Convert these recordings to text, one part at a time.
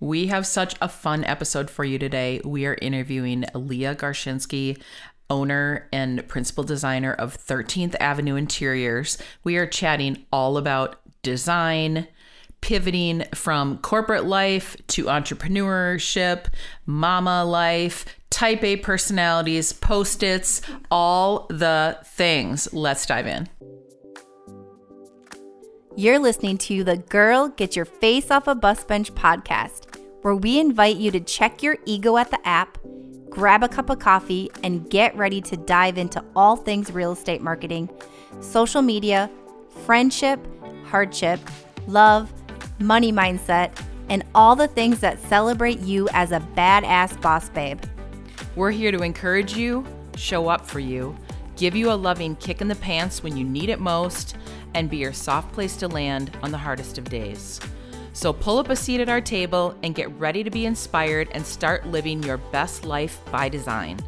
We have such a fun episode for you today. We are interviewing Leah Garczynski, owner and principal designer of 13th Avenue Interiors. We are chatting all about design, pivoting from corporate life to entrepreneurship, mama life, type A personalities, Post-its, all the things. Let's dive in. You're listening to the Girl Get Your Face Off a Bus Bench podcast, where we invite you to check your ego at the app, grab a cup of coffee, and get ready to dive into all things real estate marketing, social media, friendship, hardship, love, money mindset, and all the things that celebrate you as a badass boss babe. We're here to encourage you, show up for you, give you a loving kick in the pants when you need it most, and be your soft place to land on the hardest of days. So pull up a seat at our table and get ready to be inspired and start living your best life by design.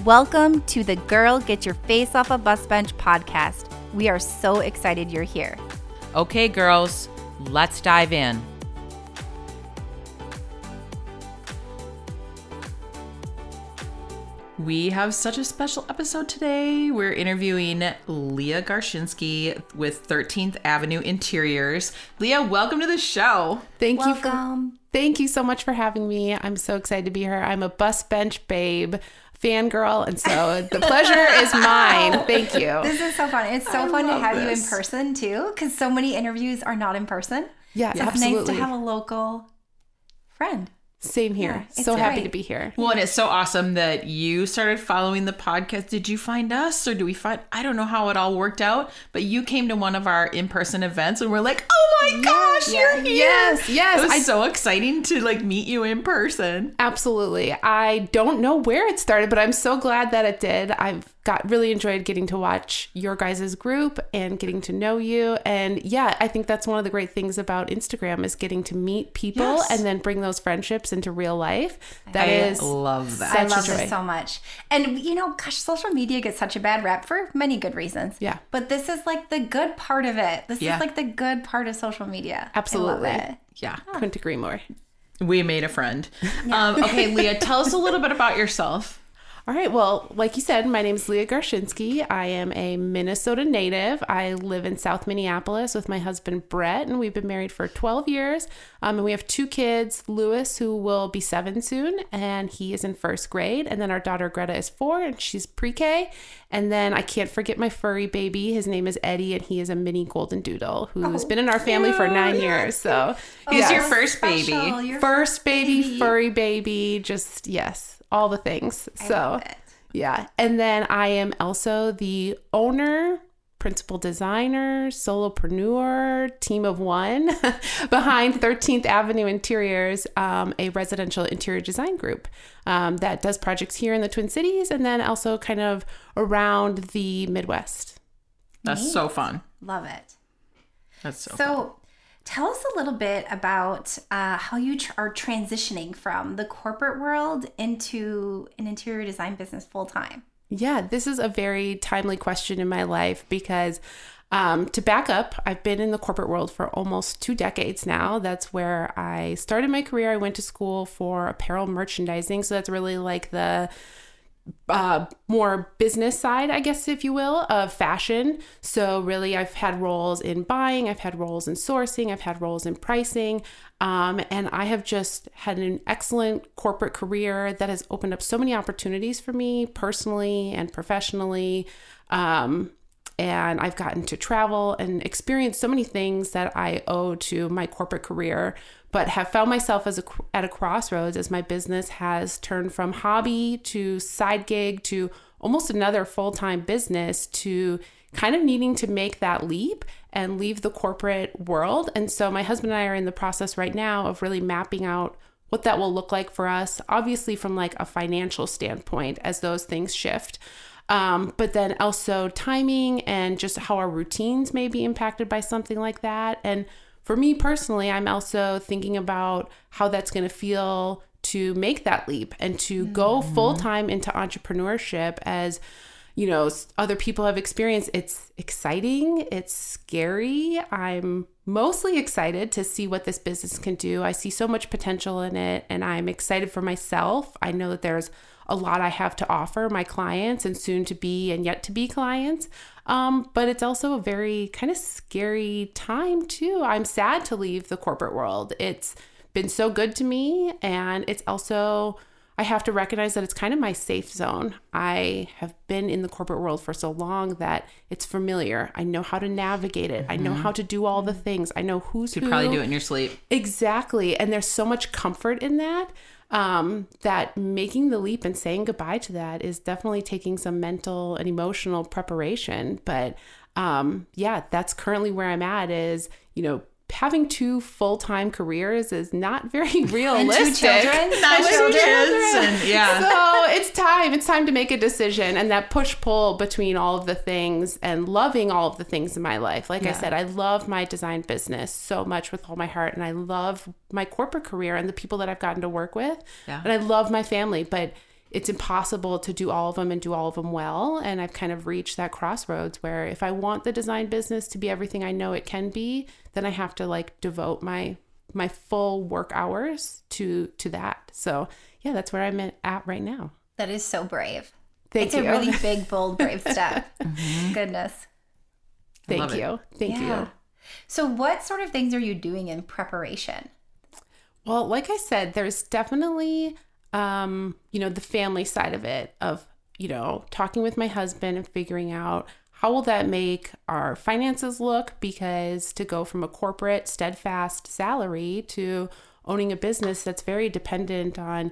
Welcome to the Girl Get Your Face Off a Bus Bench podcast. We are so excited you're here. Okay, girls, let's dive in. We have such a special episode today. We're interviewing Leah Garczynski with 13th Avenue Interiors. Leah, welcome to the show. Thank you so much for having me. I'm so excited to be here. I'm a bus bench babe, fangirl, and so the pleasure is mine. Thank you. This is so fun. It's so fun to have you in person too, because so many interviews are not in person. Yeah, so absolutely. It's nice to have a local friend. Same here. Yeah, so happy great to be here. Well, and it's so awesome that you started following the podcast. Did you find us or I don't know how it all worked out, but you came to one of our in-person events and we're like, oh my gosh, you're here. Yes. It was so exciting to meet you in person. Absolutely. I don't know where it started, but I'm so glad that it did. I've really enjoyed getting to watch your guys' group and getting to know you. And yeah, I think that's one of the great things about Instagram is getting to meet people and then bring those friendships into real life. I love that. I love this so much. And social media gets such a bad rap for many good reasons. Yeah. But this is the good part of it. This is the good part of social media. Absolutely. I love it. Yeah. Couldn't agree more. We made a friend. Yeah. Okay, Leah, tell us a little bit about yourself. All right. Well, like you said, my name is Leah Garczynski. I am a Minnesota native. I live in South Minneapolis with my husband, Brett, and we've been married for 12 years. And we have 2 kids, Lewis, who will be 7 soon, and he is in 1st grade. And then our daughter, Greta, is 4, and she's pre-K. And then I can't forget my furry baby. His name is Eddie, and he is a mini golden doodle who's been in our family for 9 years. So he's your first baby. First baby, furry baby, just yes. All the things. So, yeah. And then I am also the owner, principal designer, solopreneur, team of one behind 13th Avenue Interiors, a residential interior design group that does projects here in the Twin Cities and then also kind of around the Midwest. That's so fun. Love it. That's so fun. Tell us a little bit about how you are transitioning from the corporate world into an interior design business full time. Yeah, this is a very timely question in my life because to back up, I've been in the corporate world for almost 2 decades now. That's where I started my career. I went to school for apparel merchandising. So that's really the more business side, I guess, if you will, of fashion. So really, I've had roles in buying, I've had roles in sourcing, I've had roles in pricing, and I have just had an excellent corporate career that has opened up so many opportunities for me personally and professionally. And I've gotten to travel and experience so many things that I owe to my corporate career, but have found myself at a crossroads as my business has turned from hobby to side gig to almost another full-time business to kind of needing to make that leap and leave the corporate world. And so my husband and I are in the process right now of really mapping out what that will look like for us, obviously from a financial standpoint as those things shift. But then also timing and just how our routines may be impacted by something like that. And for me personally, I'm also thinking about how that's going to feel to make that leap and to go full time into entrepreneurship as other people have experienced. It's exciting. It's scary. I'm mostly excited to see what this business can do. I see so much potential in it, and I'm excited for myself. I know that there's a lot I have to offer my clients and soon to be and yet to be clients. But it's also a very kind of scary time too. I'm sad to leave the corporate world. It's been so good to me, and it's also, I have to recognize that it's kind of my safe zone. I have been in the corporate world for so long that it's familiar. I know how to navigate it. I know how to do all the things. I know who's who. You probably do it in your sleep. Exactly. And there's so much comfort in that, that making the leap and saying goodbye to that is definitely taking some mental and emotional preparation. But that's currently where I'm at is, having 2 full-time careers is not very realistic. And 2 children. Not children. So it's time to make a decision, and that push-pull between all of the things and loving all of the things in my life. Like I said, I love my design business so much with all my heart, and I love my corporate career and the people that I've gotten to work with. Yeah. And I love my family, but it's impossible to do all of them and do all of them well. And I've kind of reached that crossroads where if I want the design business to be everything I know it can be, then I have to devote my full work hours to that. So yeah, that's where I'm at right now. That is so brave. Thank you. It's a really big, bold, brave step. Goodness. Thank you. Thank you. So what sort of things are you doing in preparation? Well, like I said, there's definitely the family side of it, of, talking with my husband and figuring out how will that make our finances look, because to go from a corporate steadfast salary to owning a business that's very dependent on,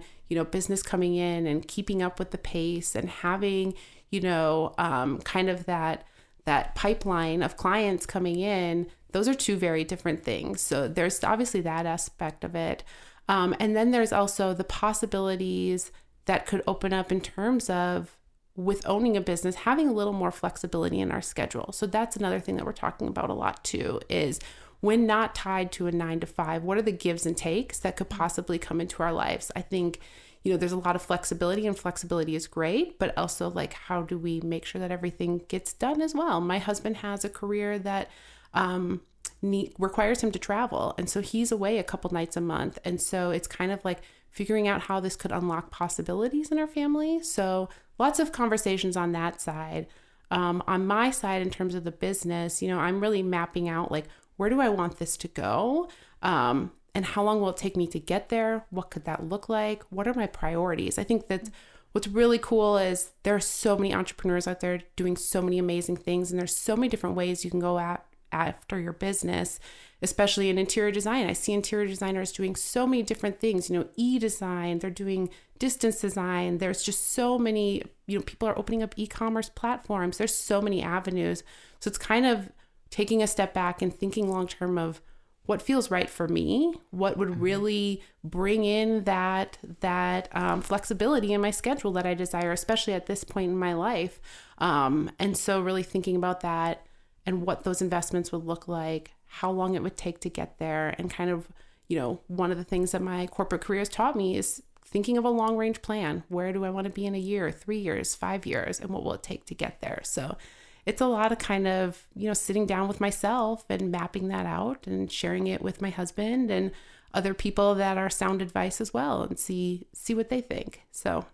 business coming in and keeping up with the pace and having, kind of that pipeline of clients coming in, those are 2 very different things. So there's obviously that aspect of it. And then there's also the possibilities that could open up in terms of, with owning a business, having a little more flexibility in our schedule. So that's another thing that we're talking about a lot too, is when not tied to a 9 to 5, what are the gives and takes that could possibly come into our lives? I think, there's a lot of flexibility, and flexibility is great, but also how do we make sure that everything gets done as well? My husband has a career that, requires him to travel. And so he's away a couple nights a month. And so it's kind of figuring out how this could unlock possibilities in our family. So lots of conversations on that side. On my side, in terms of the business, I'm really mapping out where do I want this to go? And how long will it take me to get there? What could that look like? What are my priorities? I think that what's really cool is there are so many entrepreneurs out there doing so many amazing things. And there's so many different ways you can go after your business, especially in interior design. I see interior designers doing so many different things, e-design, they're doing distance design. There's just so many, people are opening up e-commerce platforms. There's so many avenues. So it's kind of taking a step back and thinking long-term of what feels right for me, what would really bring in that flexibility in my schedule that I desire, especially at this point in my life. And so really thinking about that and what those investments would look like, how long it would take to get there. And kind of, one of the things that my corporate career has taught me is thinking of a long range plan. Where do I want to be in a year, 3 years, 5 years, and what will it take to get there? So it's a lot of kind of, sitting down with myself and mapping that out and sharing it with my husband and other people that are sound advice as well, and see what they think. So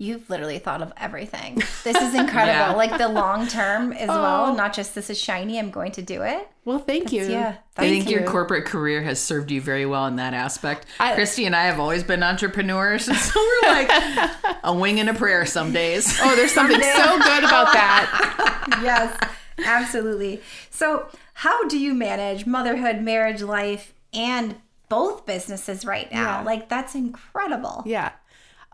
you've literally thought of everything. This is incredible. Yeah. The long term as well, not just this is shiny, I'm going to do it. Well, thank you. Yeah. I think your corporate career has served you very well in that aspect. Christy and I have always been entrepreneurs, so we're like a wing and a prayer some days. Oh, there's something so good about that. Yes, absolutely. So how do you manage motherhood, marriage, life, and both businesses right now? Yeah. That's incredible. Yeah.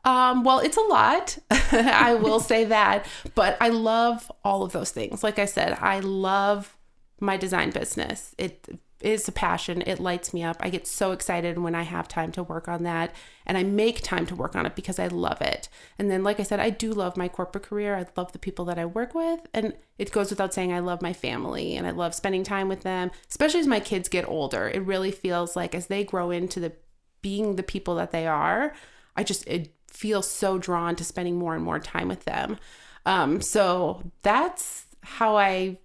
Well, it's a lot. I will say that, but I love all of those things. Like I said, I love my design business. It is a passion. It lights me up. I get so excited when I have time to work on that, and I make time to work on it because I love it. And then, like I said, I do love my corporate career. I love the people that I work with, and it goes without saying I love my family and I love spending time with them, especially as my kids get older. It really feels like as they grow into being the people that they are, it feel so drawn to spending more and more time with them. So that's how I,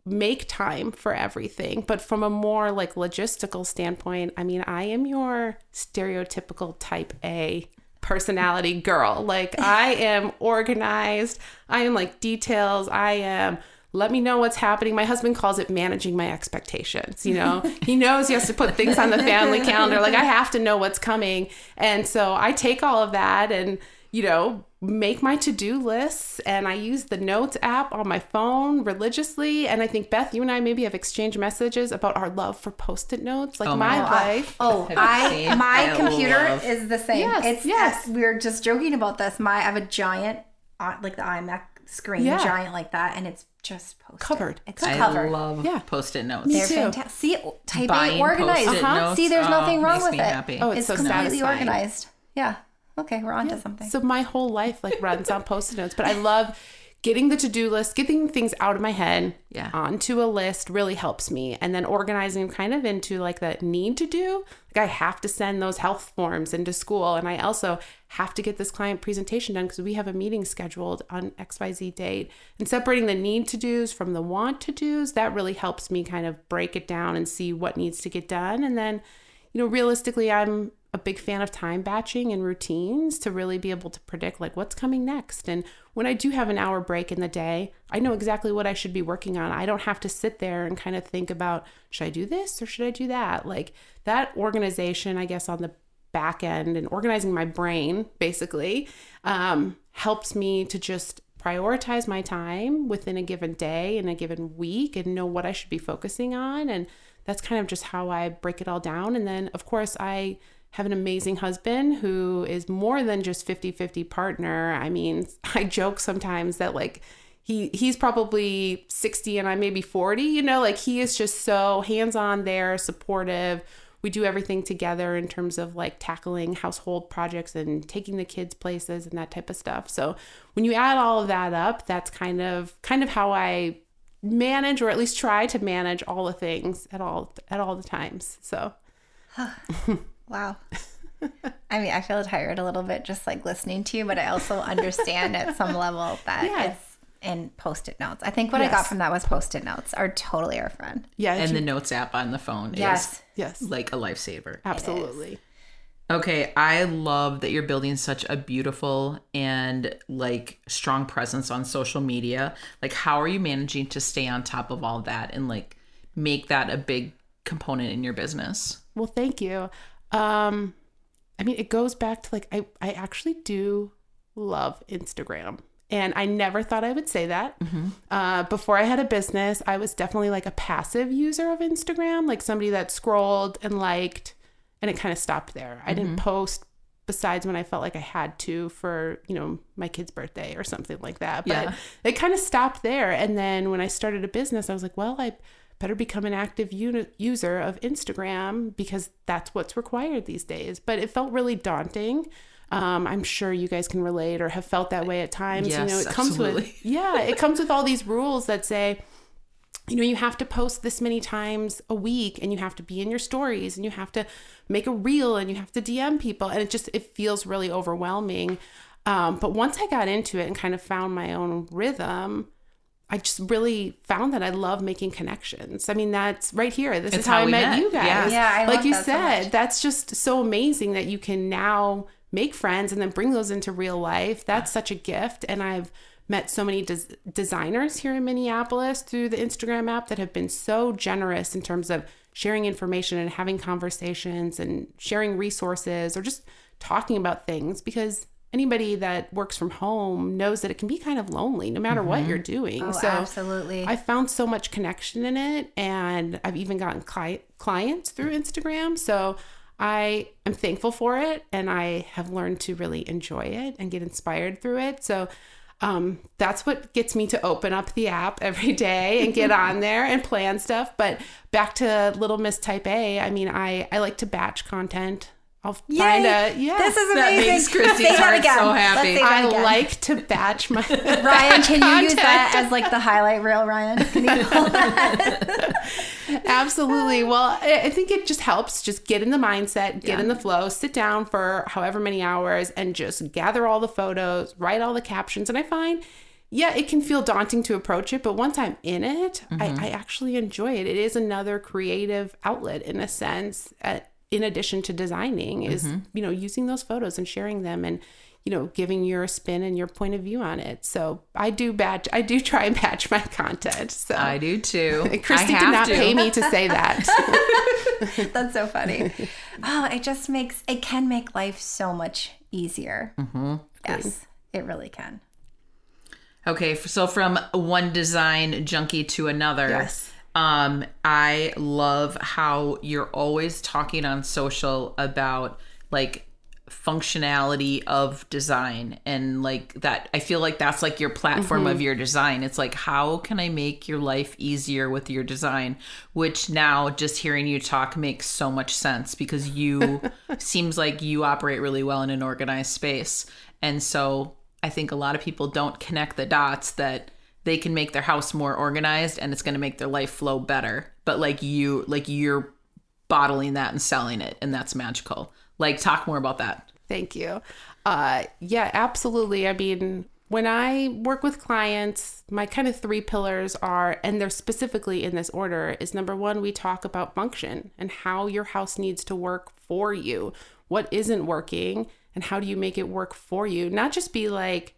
make time for everything. But from a more like logistical standpoint, I mean, I am your stereotypical type A personality girl. Like I am organized. I am like details. Let me know what's happening. My husband calls it managing my expectations. He knows he has to put things on the family calendar. Like I have to know what's coming. And so I take all of that and, make my to-do lists, and I use the notes app on my phone religiously. And I think, Beth, you and I maybe have exchanged messages about our love for Post-it notes. Like my life. My computer is the same. Yes. We were just joking about this. I have a giant, like the iMac screen, giant like that, and it's just Post-it. Covered. It's covered. I love Post-it notes. They're fantastic. See, type Buying A organized. Post-it notes, See, there's nothing wrong makes with me it. happy. Oh, It's so completely satisfying. organized. Yeah. Okay, we're on to something. So my whole life like runs on Post-it notes, but I love getting the to-do list, getting things out of my head onto a list really helps me. And then organizing kind of into like that need to do. Like I have to send those health forms into school. And I also have to get this client presentation done because we have a meeting scheduled on XYZ date. And separating the need to do's from the want to do's, that really helps me kind of break it down and see what needs to get done. And then, realistically, I'm a big fan of time batching and routines to really be able to predict like what's coming next. And when I do have an hour break in the day, I know exactly what I should be working on. I don't have to sit there and kind of think about, should I do this or should I do that? Like that organization, I guess, on the back end and organizing my brain basically helps me to just prioritize my time within a given day and a given week and know what I should be focusing on. And that's kind of just how I break it all down. And then of course I have an amazing husband who is more than just 50-50 partner. I mean, I joke sometimes that like he's probably 60 and I maybe 40, like he is just so hands-on there, supportive. We do everything together in terms of like tackling household projects and taking the kids places and that type of stuff. So when you add all of that up, that's kind of how I manage, or at least try to manage all the things at all the times. So Wow. I mean, I feel tired a little bit just like listening to you, but I also understand at some level that it's in Post-it notes. I think what I got from that was Post-it notes are totally our friend. Yeah. And the notes app on the phone is like a lifesaver. Absolutely. Okay, I love that you're building such a beautiful and like strong presence on social media. Like how are you managing to stay on top of all that and like make that a big component in your business? Well, thank you. I mean, it goes back to like, I actually do love Instagram, and I never thought I would say that. Mm-hmm. Before I had a business, I was definitely like a passive user of Instagram, like somebody that scrolled and liked, and it kind of stopped there. I didn't post besides when I felt like I had to for, my kid's birthday or something like that. But it kind of stopped there. And then when I started a business, I was like, well, I better become an active user of Instagram because that's what's required these days. But it felt really daunting. I'm sure you guys can relate or have felt that way at times. Yes, it comes absolutely. it comes with all these rules that say, you have to post this many times a week, and you have to be in your stories, and you have to make a reel, and you have to DM people. And it feels really overwhelming. But once I got into it and kind of found my own rhythm, I just really found that I love making connections. I mean, that's right here. This is how I met you guys. Yeah, I like love you that said, so much. that's just so amazing that you can now make friends and then bring those into real life. That's such a gift. And I've met so many designers here in Minneapolis through the Instagram app that have been so generous in terms of sharing information and having conversations and sharing resources or just talking about things, because anybody that works from home knows that it can be kind of lonely no matter what you're doing. Oh, so absolutely. I found so much connection in it, and I've even gotten clients through Instagram. So I am thankful for it, and I have learned to really enjoy it and get inspired through it. So that's what gets me to open up the app every day and get on there and plan stuff. But back to Little Miss Type A, I mean, I like to batch content. I'll find This is amazing. That makes Christy's heart so happy. I like to batch my Ryan, can you use that as like the highlight reel, Ryan? Can you pull that? Absolutely. Well, I think it just helps. Just get in the mindset, get in the flow, sit down for however many hours and just gather all the photos, write all the captions. And I find, it can feel daunting to approach it, but once I'm in it, I actually enjoy it. It is another creative outlet in a sense, in addition to designing, is, using those photos and sharing them and, giving your spin and your point of view on it. So I do try and batch my content. So I do too. Christy did not pay me to say that. That's so funny. Oh, it can make life so much easier. Mm-hmm. Yes, it really can. Okay. So from one design junkie to another. Yes. I love how you're always talking on social about like functionality of design and like that. I feel like that's like your platform of your design. It's like, how can I make your life easier with your design? Which now just hearing you talk makes so much sense because you seems like you operate really well in an organized space. And so I think a lot of people don't connect the dots that they can make their house more organized and it's going to make their life flow better. But you're bottling that and selling it, and that's magical. Like, talk more about that. Thank you. Yeah, absolutely. I mean, when I work with clients, my kind of 3 pillars are, and they're specifically in this order, is number 1, we talk about function and how your house needs to work for you. What isn't working and how do you make it work for you? Not just be like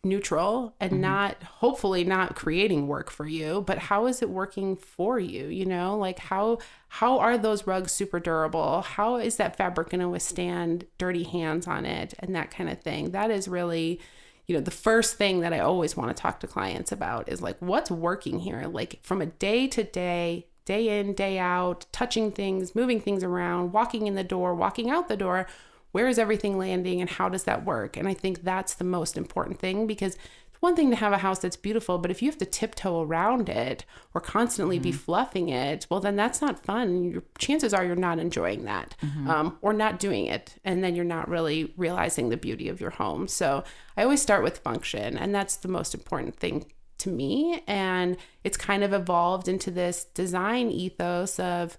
neutral and hopefully not creating work for you, but how is it working for you? Like how are those rugs super durable? How is that fabric going to withstand dirty hands on it and that kind of thing? That is really, the first thing that I always want to talk to clients about is like, what's working here? Like from a day to day, day in, day out, touching things, moving things around, walking in the door, walking out the door. Where is everything landing and how does that work? And I think that's the most important thing because it's one thing to have a house that's beautiful, but if you have to tiptoe around it or constantly be fluffing it, well, then that's not fun. Your chances are you're not enjoying that or not doing it. And then you're not really realizing the beauty of your home. So I always start with function, and that's the most important thing to me. And it's kind of evolved into this design ethos of,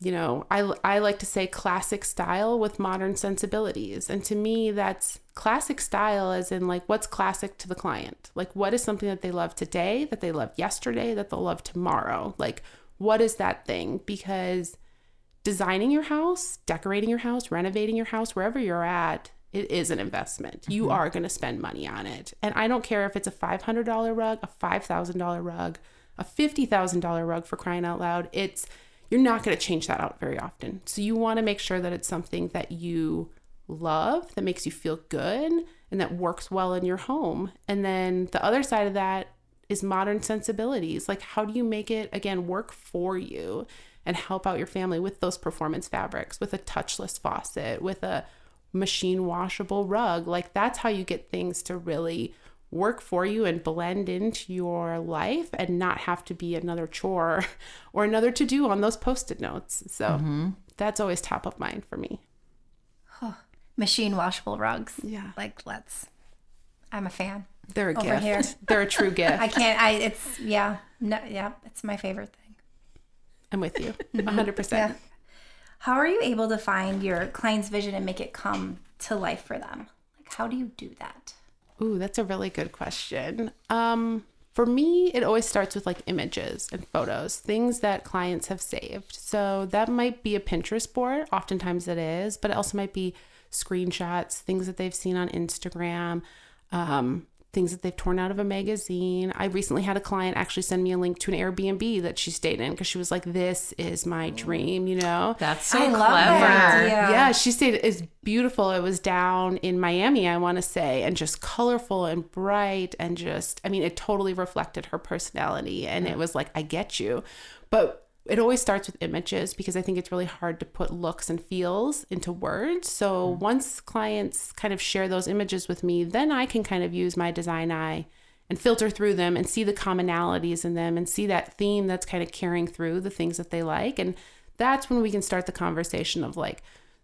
I like to say classic style with modern sensibilities. And to me, that's classic style as in like, what's classic to the client? Like, what is something that they love today, that they loved yesterday, that they'll love tomorrow? Like, what is that thing? Because designing your house, decorating your house, renovating your house, wherever you're at, it is an investment. You are going to spend money on it. And I don't care if it's a $500 rug, a $5,000 rug, a $50,000 rug, for crying out loud. You're not going to change that out very often. So you want to make sure that it's something that you love, that makes you feel good, and that works well in your home. And then the other side of that is modern sensibilities. Like, how do you make it, again, work for you and help out your family with those performance fabrics, with a touchless faucet, with a machine washable rug? Like, that's how you get things to really work for you and blend into your life and not have to be another chore or another to-do on those Post-it notes. So that's always top of mind for me. Machine washable rugs. Yeah. I'm a fan. They're a Over gift. Here. They're a true gift. It's my favorite thing. I'm with you 100%. Yeah. How are you able to find your client's vision and make it come to life for them? Like, how do you do that? Ooh, that's a really good question. For me, it always starts with like images and photos, things that clients have saved. So that might be a Pinterest board. Oftentimes it is, but it also might be screenshots, things that they've seen on Instagram, things that they've torn out of a magazine. I recently had a client actually send me a link to an Airbnb that she stayed in because she was like, this is my dream, That's so I clever. love that idea. Yeah, she stayed, it's beautiful. It was down in Miami, I want to say, and just colorful and bright and just, it totally reflected her personality. And it was like, I get you. But it always starts with images because I think it's really hard to put looks and feels into words. So once clients kind of share those images with me, then I can kind of use my design eye and filter through them and see the commonalities in them and see that theme that's kind of carrying through the things that they like. And that's when we can start the conversation of like,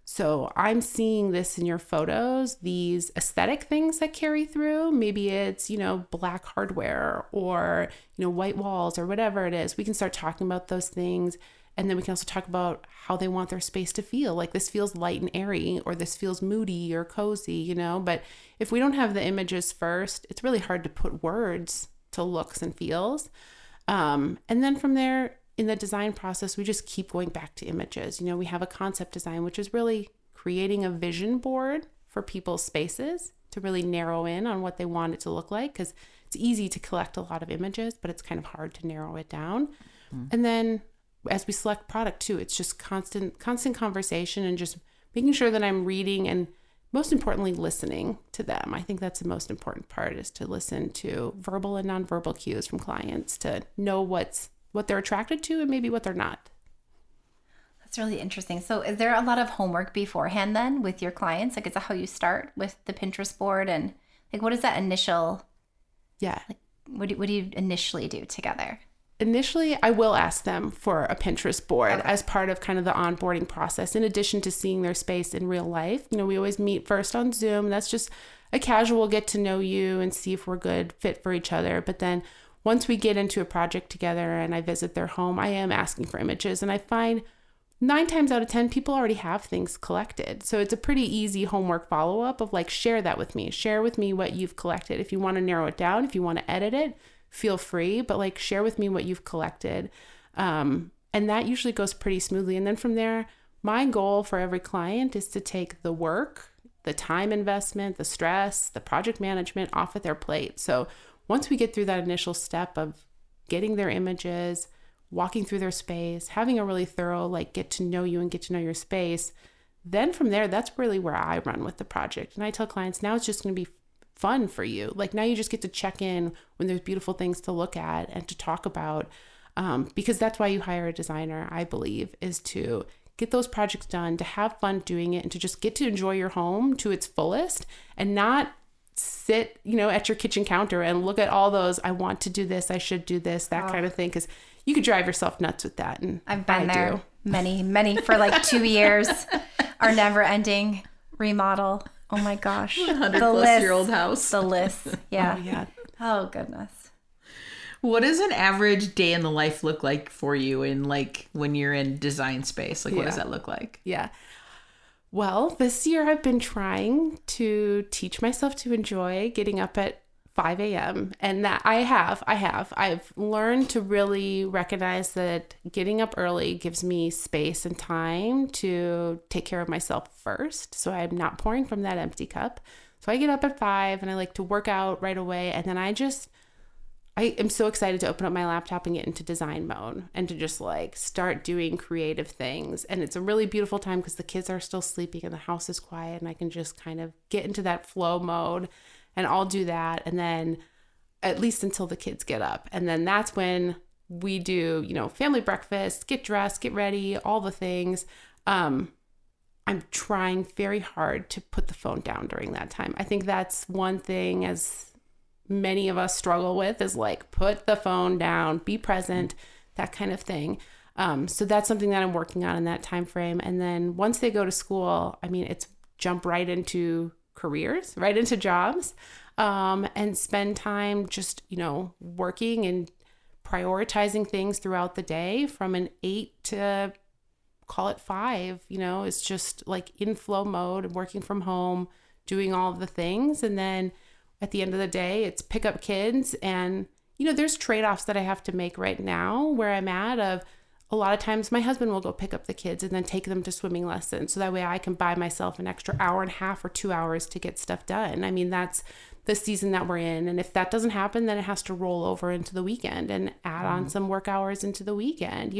So I'm seeing this in your photos, these aesthetic things that carry through. Maybe it's, black hardware or, white walls or whatever it is. We can start talking about those things. And then we can also talk about how they want their space to feel. Like this feels light and airy, or this feels moody or cozy, But if we don't have the images first, it's really hard to put words to looks and feels. And then from there, in the design process, we just keep going back to images. We have a concept design, which is really creating a vision board for people's spaces to really narrow in on what they want it to look like. Because it's easy to collect a lot of images, but it's kind of hard to narrow it down. And then as we select product too, it's just constant conversation and just making sure that I'm reading and most importantly, listening to them. I think that's the most important part, is to listen to verbal and nonverbal cues from clients to know what they're attracted to and maybe what they're not. That's really interesting. So is there a lot of homework beforehand then with your clients? Like, is that how you start with the Pinterest board? And like, what is that initial? Yeah. Like, what do you initially do together? Initially, I will ask them for a Pinterest board as part of kind of the onboarding process, in addition to seeing their space in real life. We always meet first on Zoom. That's just a casual get to know you and see if we're good fit for each other. But then once we get into a project together and I visit their home, I am asking for images. And I find 9 times out of 10, people already have things collected. So it's a pretty easy homework follow-up of like, share that with me. Share with me what you've collected. If you want to narrow it down, if you want to edit it, feel free, but like share with me what you've collected. And that usually goes pretty smoothly. And then from there, my goal for every client is to take the work, the time investment, the stress, the project management off of their plate. So once we get through that initial step of getting their images, walking through their space, having a really thorough, like, get to know you and get to know your space, then from there, that's really where I run with the project. And I tell clients, now it's just going to be fun for you. Like, now you just get to check in when there's beautiful things to look at and to talk about, because that's why you hire a designer, I believe, is to get those projects done, to have fun doing it, and to just get to enjoy your home to its fullest and not sit, at your kitchen counter and look at all those, I want to do this, I should do this, that kind of thing, because you could drive yourself nuts with that. And I've been there many for like 2 years, our never ending remodel. Oh my gosh. 100-plus-year-old house. The list. Yeah. Oh, yeah. Oh, goodness. What does an average day in the life look like for you in like when you're in design space? Like, what does that look like? Yeah. Well, this year I've been trying to teach myself to enjoy getting up at 5 a.m. And that I've learned to really recognize that getting up early gives me space and time to take care of myself first. So I'm not pouring from that empty cup. So I get up at 5 and I like to work out right away. And then I am so excited to open up my laptop and get into design mode and to just like start doing creative things. And it's a really beautiful time because the kids are still sleeping and the house is quiet and I can just kind of get into that flow mode. And I'll do that. And then at least until the kids get up. And then that's when we do, family breakfast, get dressed, get ready, all the things. I'm trying very hard to put the phone down during that time. I think that's one thing as many of us struggle with is like, put the phone down, be present, that kind of thing. So that's something that I'm working on in that time frame. And then once they go to school, it's jump right into careers, right into jobs, and spend time just, working and prioritizing things throughout the day from an 8 to call it 5, it's just like in flow mode, working from home, doing all of the things. And then at the end of the day, it's pick up kids. And, there's trade-offs that I have to make right now where I'm at of a lot of times my husband will go pick up the kids and then take them to swimming lessons. So that way I can buy myself an extra hour and a half or 2 hours to get stuff done. That's the season that we're in. And if that doesn't happen, then it has to roll over into the weekend and add on some work hours into the weekend,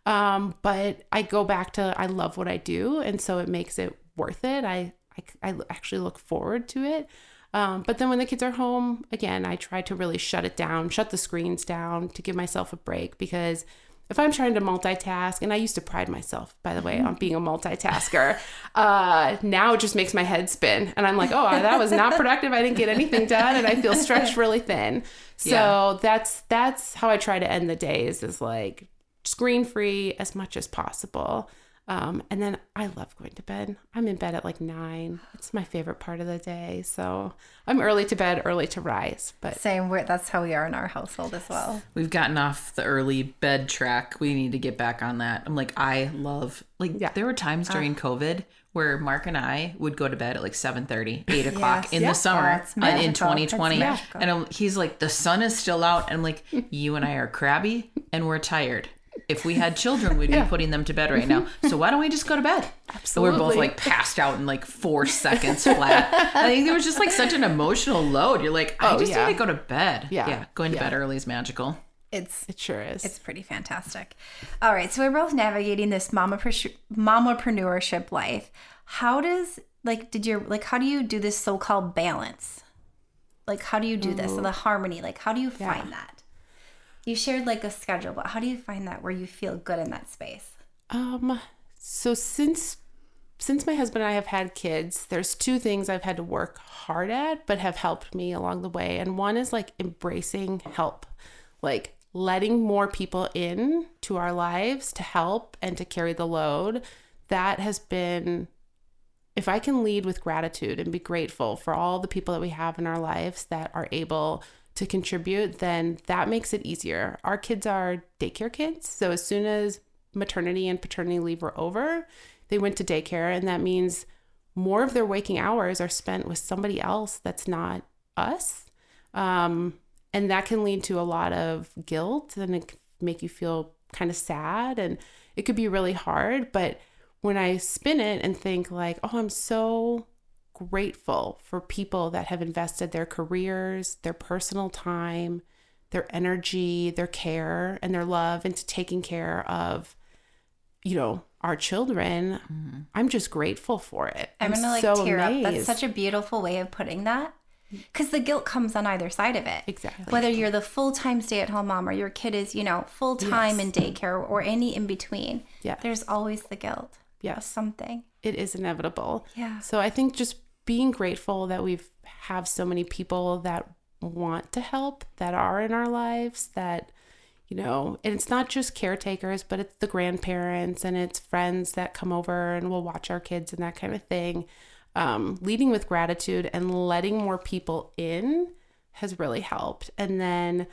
but I go back to, I love what I do. And so it makes it worth it. I actually look forward to it. But then when the kids are home, again, I try to really shut it down, shut the screens down to give myself a break, because if I'm trying to multitask, and I used to pride myself, by the way, on being a multitasker, now it just makes my head spin. And I'm like, oh, that was not productive. I didn't get anything done. And I feel stretched really thin. So that's how I try to end the days, is like screen free as much as possible. And then I love going to bed. I'm in bed at like 9. It's my favorite part of the day. So I'm early to bed, early to rise. But Same. That's how we are in our household as well. We've gotten off the early bed track. We need to get back on that. I'm like, I love, like, there were times during COVID where Mark and I would go to bed at like 7:30, 8 o'clock in the summer in 2020. And he's like, the sun is still out. And I'm like, you and I are crabby and we're tired. If we had children, we'd be putting them to bed right now. So why don't we just go to bed? Absolutely. So we're both like passed out in like 4 seconds flat. I think there was just like such an emotional load. You're like, I just need to go to bed. Yeah. Going to bed early is magical. It sure is. It's pretty fantastic. All right. So we're both navigating this mamapreneurship life. How does, how do you do this so-called balance? Like, how do you do this? So the harmony, like, how do you find that? You shared like a schedule, but how do you find that where you feel good in that space? So since my husband and I have had kids, there's 2 things I've had to work hard at, but have helped me along the way. And one is like embracing help, like letting more people in to our lives to help and to carry the load. That has been, if I can lead with gratitude and be grateful for all the people that we have in our lives that are able to contribute, then that makes it easier. Our kids are daycare kids. So as soon as maternity and paternity leave were over, they went to daycare. And that means more of their waking hours are spent with somebody else that's not us. And that can lead to a lot of guilt, and it can make you feel kind of sad, and it could be really hard. But when I spin it and think like, oh, I'm so grateful for people that have invested their careers, their personal time, their energy, their care, and their love into taking care of, our children. Mm-hmm. I'm just grateful for it. I'm gonna so tear amazed. Up. That's such a beautiful way of putting that. Because the guilt comes on either side of it. Exactly. Whether you're the full-time stay-at-home mom or your kid is, full-time in daycare or any in between. Yeah. There's always the guilt. Yes. Of something. It is inevitable. Yeah. So I think just being grateful that have so many people that want to help, that are in our lives, that, and it's not just caretakers, but it's the grandparents and it's friends that come over and will watch our kids and that kind of thing. Leading with gratitude and letting more people in has really helped. And then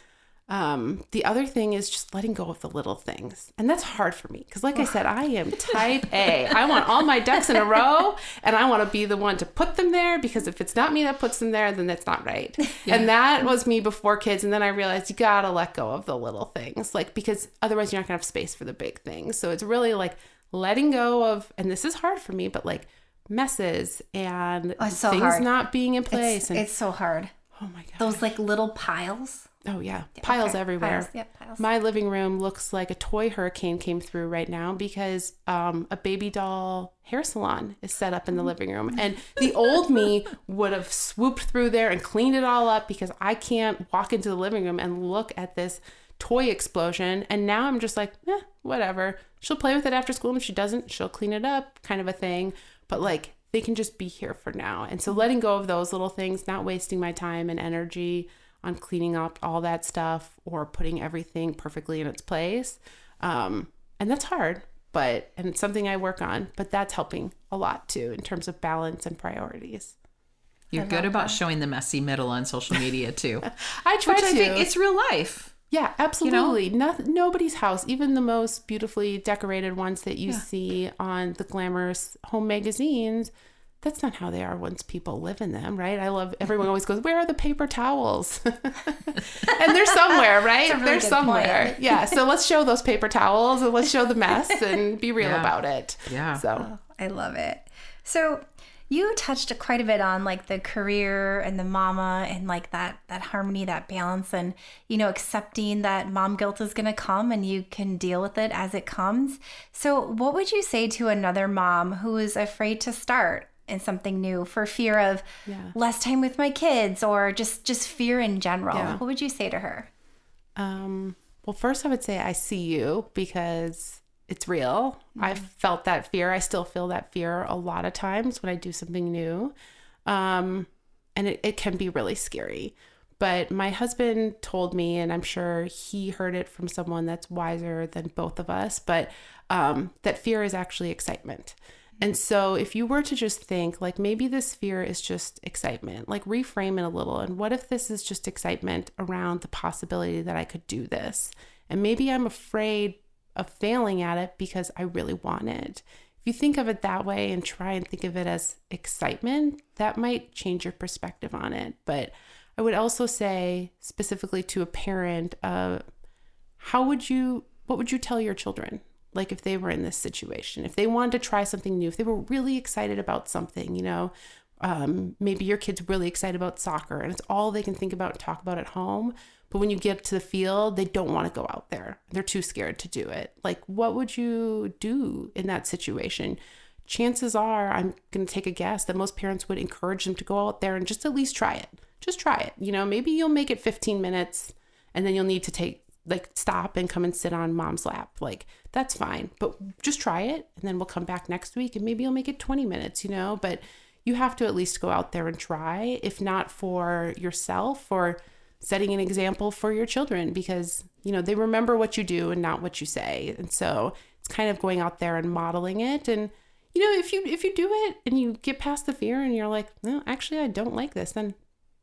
the other thing is just letting go of the little things. And that's hard for me because like I said, I am type A. I want all my ducks in a row and I want to be the one to put them there, because if it's not me that puts them there, then that's not right. Yeah. And that was me before kids. And then I realized you got to let go of the little things, because otherwise you're not going to have space for the big things. So it's really like letting go of, and this is hard for me, but like messes and things not being in place. It's so hard. Oh my God. Those like little piles. Oh yeah. Piles everywhere. Piles. Yep, piles. My living room looks like a toy hurricane came through right now because a baby doll hair salon is set up in the living room. And the old me would have swooped through there and cleaned it all up, because I can't walk into the living room and look at this toy explosion. And now I'm just like, whatever. She'll play with it after school. And if she doesn't, she'll clean it up, kind of a thing. But like, they can just be here for now. And so letting go of those little things, not wasting my time and energy on cleaning up all that stuff or putting everything perfectly in its place. And that's hard, and it's something I work on, but that's helping a lot too in terms of balance and priorities. You're good about showing the messy middle on social media too. I try to. I think it's real life. Yeah, absolutely. Nobody's house, even the most beautifully decorated ones that you see on the glamorous home magazines, that's not how they are once people live in them, right? I love, everyone always goes, where are the paper towels? And they're somewhere, right? Really they're somewhere. Point. Yeah. So let's show those paper towels and let's show the mess and be real about it. Yeah. So I love it. So you touched quite a bit on like the career and the mama and like that harmony, that balance, and, accepting that mom guilt is going to come and you can deal with it as it comes. So what would you say to another mom who is afraid to start in something new for fear of less time with my kids, or just fear in general? What would you say to her? Well, first I would say I see you, because it's real. Mm-hmm. I've felt that fear. I still feel that fear a lot of times when I do something new. And it can be really scary. But my husband told me, and I'm sure he heard it from someone that's wiser than both of us, but that fear is actually excitement. And so if you were to just think like maybe this fear is just excitement, like reframe it a little. And what if this is just excitement around the possibility that I could do this? And maybe I'm afraid of failing at it because I really want it. If you think of it that way and try and think of it as excitement, that might change your perspective on it. But I would also say specifically to a parent, what would you tell your children? Like if they were in this situation, if they wanted to try something new, if they were really excited about something, maybe your kid's really excited about soccer and it's all they can think about and talk about at home. But when you get to the field, they don't want to go out there. They're too scared to do it. Like, what would you do in that situation? Chances are, I'm going to take a guess that most parents would encourage them to go out there and just at least try it. Just try it. Maybe you'll make it 15 minutes and then you'll need to stop and come and sit on mom's lap. Like, that's fine, but just try it. And then we'll come back next week and maybe you'll make it 20 minutes, but you have to at least go out there and try, if not for yourself or setting an example for your children, because, they remember what you do and not what you say. And so it's kind of going out there and modeling it. And, if you do it and you get past the fear and you're like, no, actually, I don't like this, then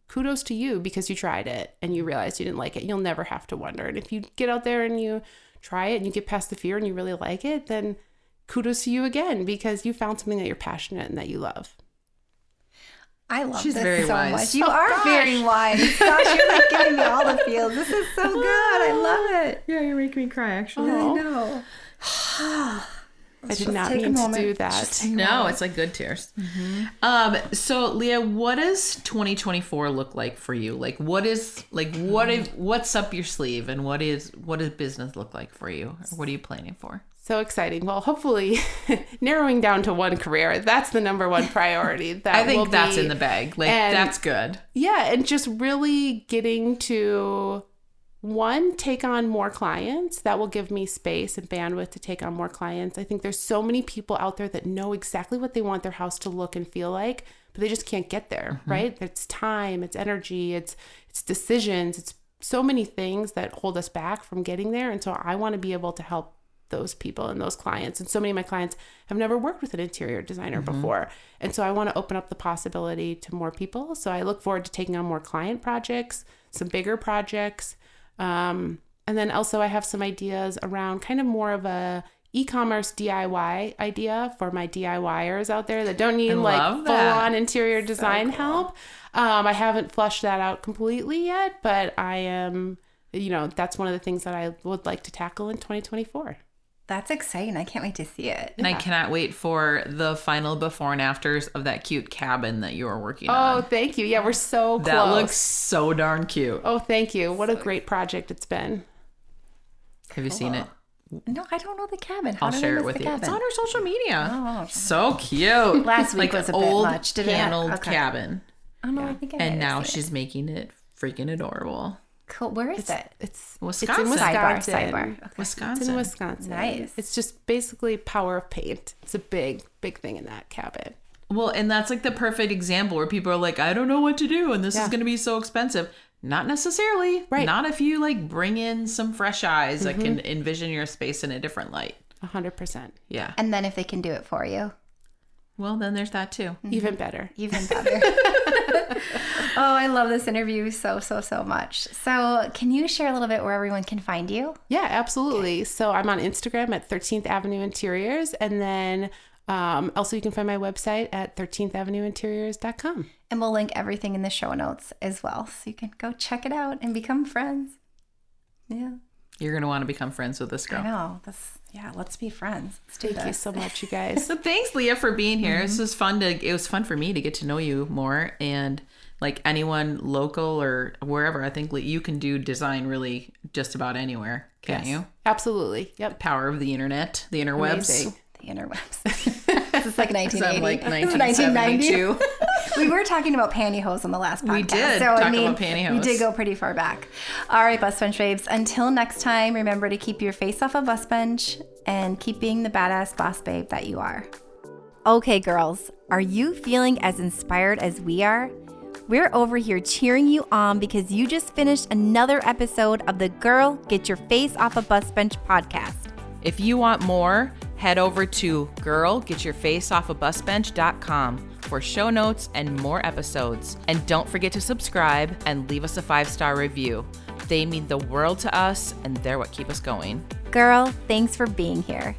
kudos to you because you tried it and you realized you didn't like it. You'll never have to wonder. And if you get out there and you try it and you get past the fear and you really like it, then kudos to you again because you found something that you're passionate and that you love. I love She's this very so wise. much. You are very wise. Gosh, you're like giving me all the feels. This is so good. I love it. Yeah, you're making me cry, actually. I know. I did not mean to do that. No, it's like good tears. Mm-hmm. So Leah, what does 2024 look like for you? Like, what's up your sleeve, and what does business look like for you? Or what are you planning for? So exciting. Well, hopefully narrowing down to one career, that's the number one priority. I think that's in the bag. That's good. Yeah. And just really getting to, one, take on more clients. That will give me space and bandwidth to take on more clients. I think there's so many people out there that know exactly what they want their house to look and feel like, but they just can't get there, right? It's time, it's energy, it's decisions, it's so many things that hold us back from getting there. And so I want to be able to help those people and those clients. And so many of my clients have never worked with an interior designer before. And so I want to open up the possibility to more people. So I look forward to taking on more client projects, some bigger projects. And then also I have some ideas around kind of more of a e-commerce DIY idea for my DIYers out there that don't need full-on interior design help. I haven't flushed that out completely yet, but I am, that's one of the things that I would like to tackle in 2024. That's exciting. I can't wait to see it. And I cannot wait for the final before and afters of that cute cabin that you are working on. Oh, thank you. Yeah, we're so close. That looks so darn cute. Oh, thank you. What a great project it's been. Have you seen it? No, I don't know the cabin. I'll share it with you. It's on our social media. Oh, so cute. Last week was a bit old much. paneled cabin. Oh no, I think I And now she's making it freaking adorable. Cool. Where is it? It's Wisconsin. It's in Wisconsin. Sidebar. Okay. Wisconsin. It's in Wisconsin. Nice. It's just basically power of paint. It's a big, big thing in that cabin. Well, and that's like the perfect example where people are like, I don't know what to do, and this is going to be so expensive. Not necessarily. Right. Not if you bring in some fresh eyes that can envision your space in a different light. 100%. Yeah. And then if they can do it for you. Well, then there's that too. Even better. Even better. Oh, I love this interview so much. So can you share a little bit where everyone can find you? Yeah, absolutely. Okay. So I'm on Instagram at 13th Avenue Interiors. And then also you can find my website at 13thavenueinteriors.com. And we'll link everything in the show notes as well. So you can go check it out and become friends. Yeah. You're going to want to become friends with this girl. I know. Let's be friends. Let's do Thank you so much, you guys. So thanks, Leah, for being here. This was fun. It was fun for me to get to know you more, and anyone local or wherever, I think you can do design really just about anywhere, can't you? Absolutely. Yep. The power of the internet, the interwebs. Amazing. The interwebs. This is like 1980. Like 1972. We were talking about pantyhose on the last podcast. We did talk about pantyhose. We did go pretty far back. All right, bus bench babes. Until next time, remember to keep your face off a bus bench and keep being the badass boss babe that you are. Okay, girls, are you feeling as inspired as we are? We're over here cheering you on because you just finished another episode of the Girl, Get Your Face Off a Bus Bench podcast. If you want more, head over to girlgetyourfaceoffabusbench.com for show notes and more episodes. And don't forget to subscribe and leave us a 5-star review. They mean the world to us, and they're what keep us going. Girl, thanks for being here.